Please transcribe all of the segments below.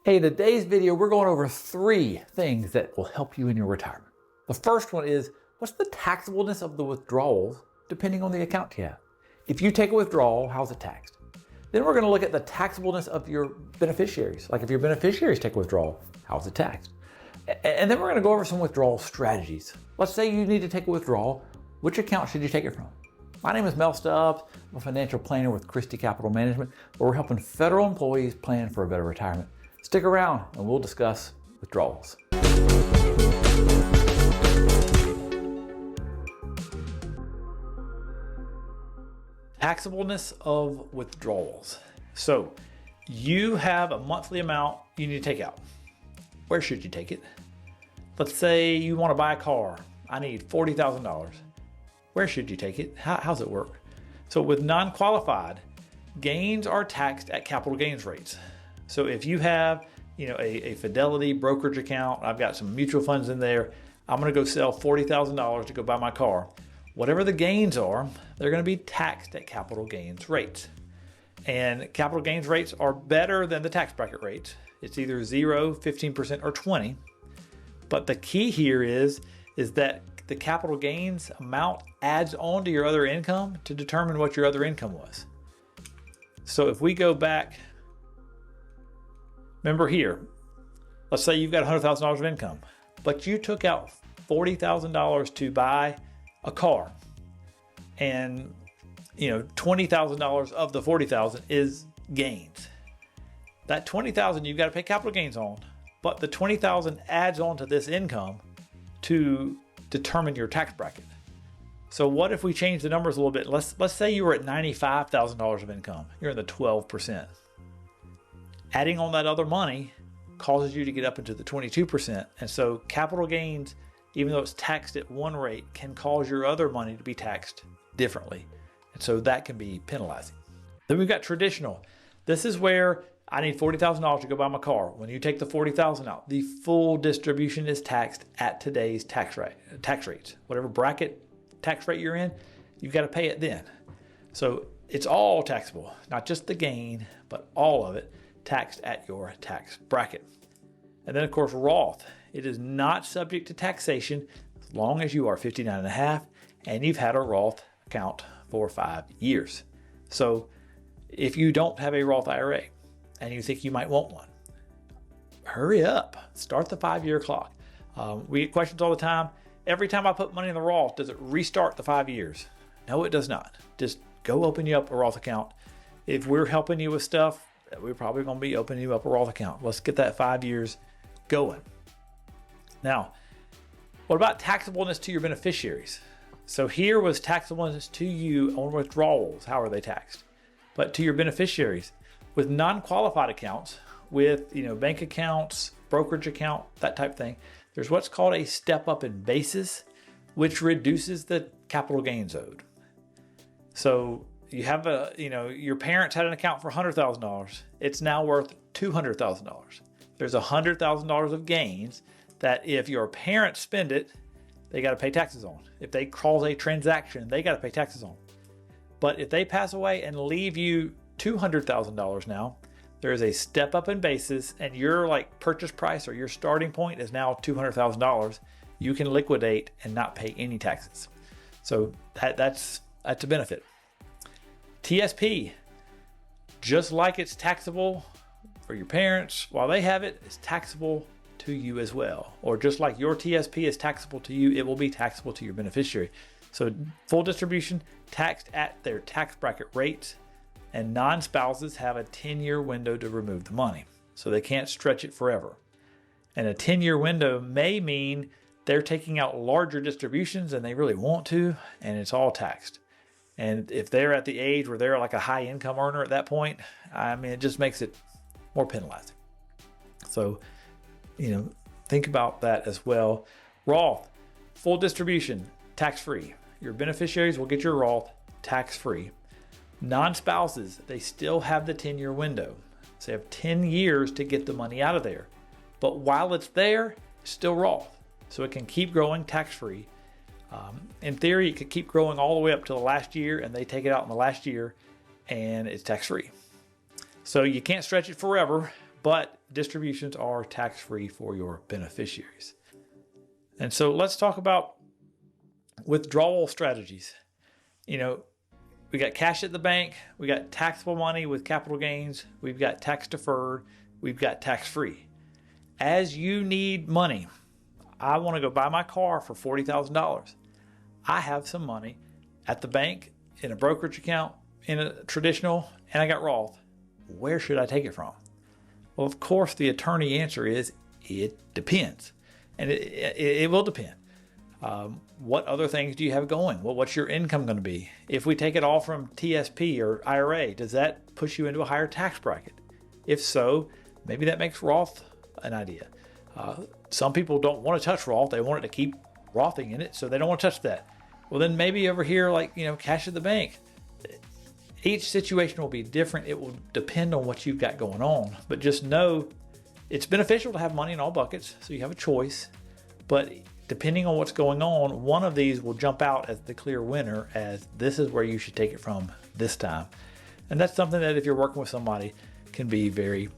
Hey, in today's video, we're going over 3 things that will help you in your retirement. The first one is, what's the taxableness of the withdrawals depending on the account you have? If you take a withdrawal, how's it taxed? Then we're going to look at the taxableness of your beneficiaries. Like if your beneficiaries take a withdrawal, how's it taxed? And then we're going to go over some withdrawal strategies. Let's say you need to take a withdrawal. Which account should you take it from? My name is Mel Stubbs. I'm a financial planner with Christy Capital Management, where we're helping federal employees plan for a better retirement. Stick around and we'll discuss withdrawals. Taxableness of withdrawals. So you have a monthly amount you need to take out. Where should you take it? Let's say you want to buy a car. I need $40,000. Where should you take it? How's it work? So with non-qualified, gains are taxed at capital gains rates. So if you have, a Fidelity brokerage account, I've got some mutual funds in there, I'm going to go sell $40,000 to go buy my car. Whatever the gains are, they're going to be taxed at capital gains rates. And capital gains rates are better than the tax bracket rates. It's either 0, 15%, or 20. But the key here is that the capital gains amount adds on to your other income to determine what your other income was. So if we go back, remember here, let's say you've got $100,000 of income, but you took out $40,000 to buy a car, and $20,000 of the $40,000 is gains. That $20,000 you've got to pay capital gains on, but the $20,000 adds on to this income to determine your tax bracket. So what if we change the numbers a little bit? Let's say you were at $95,000 of income. You're in the 12%. Adding on that other money causes you to get up into the 22%. And so capital gains, even though it's taxed at one rate, can cause your other money to be taxed differently. And so that can be penalizing. Then we've got traditional. This is where I need $40,000 to go buy my car. When you take the $40,000 out, the full distribution is taxed at today's tax rates. Whatever bracket tax rate you're in, you've got to pay it then. So it's all taxable, not just the gain, but all of it taxed at your tax bracket. And then of course, Roth. It is not subject to taxation as long as you are 59 and a half and you've had a Roth account for 5 years. So if you don't have a Roth IRA and you think you might want one, hurry up, start the 5-year clock. We get questions all the time. Every time I put money in the Roth, does it restart the 5 years? No, it does not. Just go open you up a Roth account. If we're helping you with stuff, we're probably going to be opening you up a Roth account. Let's get that 5 years going. Now, what about taxableness to your beneficiaries? So here was taxableness to you on withdrawals. How are they taxed? But to your beneficiaries, with non-qualified accounts, with bank accounts, brokerage account, that type of thing, there's what's called a step up in basis, which reduces the capital gains owed. So you have your parents had an account for $100,000. It's now worth $200,000. There's $100,000 of gains that if your parents spend it, they got to pay taxes on. If they cause a transaction, they got to pay taxes on. But if they pass away and leave you $200,000 now, there is a step up in basis, and your purchase price or your starting point is now $200,000. You can liquidate and not pay any taxes. So that's a benefit. TSP, just like it's taxable for your parents while they have it, it's taxable to you as well. Or just like your TSP is taxable to you, it will be taxable to your beneficiary. So full distribution taxed at their tax bracket rates, and non-spouses have a 10-year window to remove the money. So they can't stretch it forever. And a 10-year window may mean they're taking out larger distributions than they really want to, and it's all taxed. And if they're at the age where they're like a high income earner at that point, it just makes it more penalizing. So, think about that as well. Roth, full distribution, tax-free. Your beneficiaries will get your Roth tax-free. Non-spouses, they still have the 10-year window. So they have 10 years to get the money out of there. But while it's there, it's still Roth. So it can keep growing tax-free. In theory, it could keep growing all the way up to the last year, and they take it out in the last year, and it's tax-free. So you can't stretch it forever, but distributions are tax-free for your beneficiaries. And so let's talk about withdrawal strategies. You know, we got cash at the bank, we got taxable money with capital gains, we've got tax deferred, we've got tax free. As you need money, I want to go buy my car for $40,000. I have some money at the bank, in a brokerage account, in a traditional, and I got Roth. Where should I take it from? Well, of course, the attorney answer is it depends. And it will depend. What other things do you have going? Well, what's your income going to be? If we take it all from TSP or IRA, does that push you into a higher tax bracket? If so, maybe that makes Roth an idea. Some people don't want to touch Roth. They want it to keep Rothing in it, so they don't want to touch that. Well, then maybe over here, like, you know, cash at the bank. Each situation will be different. It will depend on what you've got going on. But just know it's beneficial to have money in all buckets, so you have a choice. But depending on what's going on, one of these will jump out as the clear winner, as this is where you should take it from this time. And that's something that if you're working with somebody can be very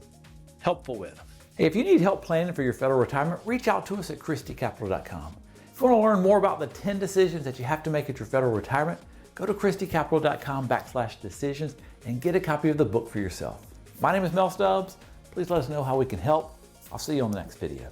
helpful with. Hey, if you need help planning for your federal retirement, reach out to us at ChristyCapital.com. If you want to learn more about the 10 decisions that you have to make at your federal retirement, go to ChristyCapital.com/decisions and get a copy of the book for yourself. My name is Mel Stubbs. Please let us know how we can help. I'll see you on the next video.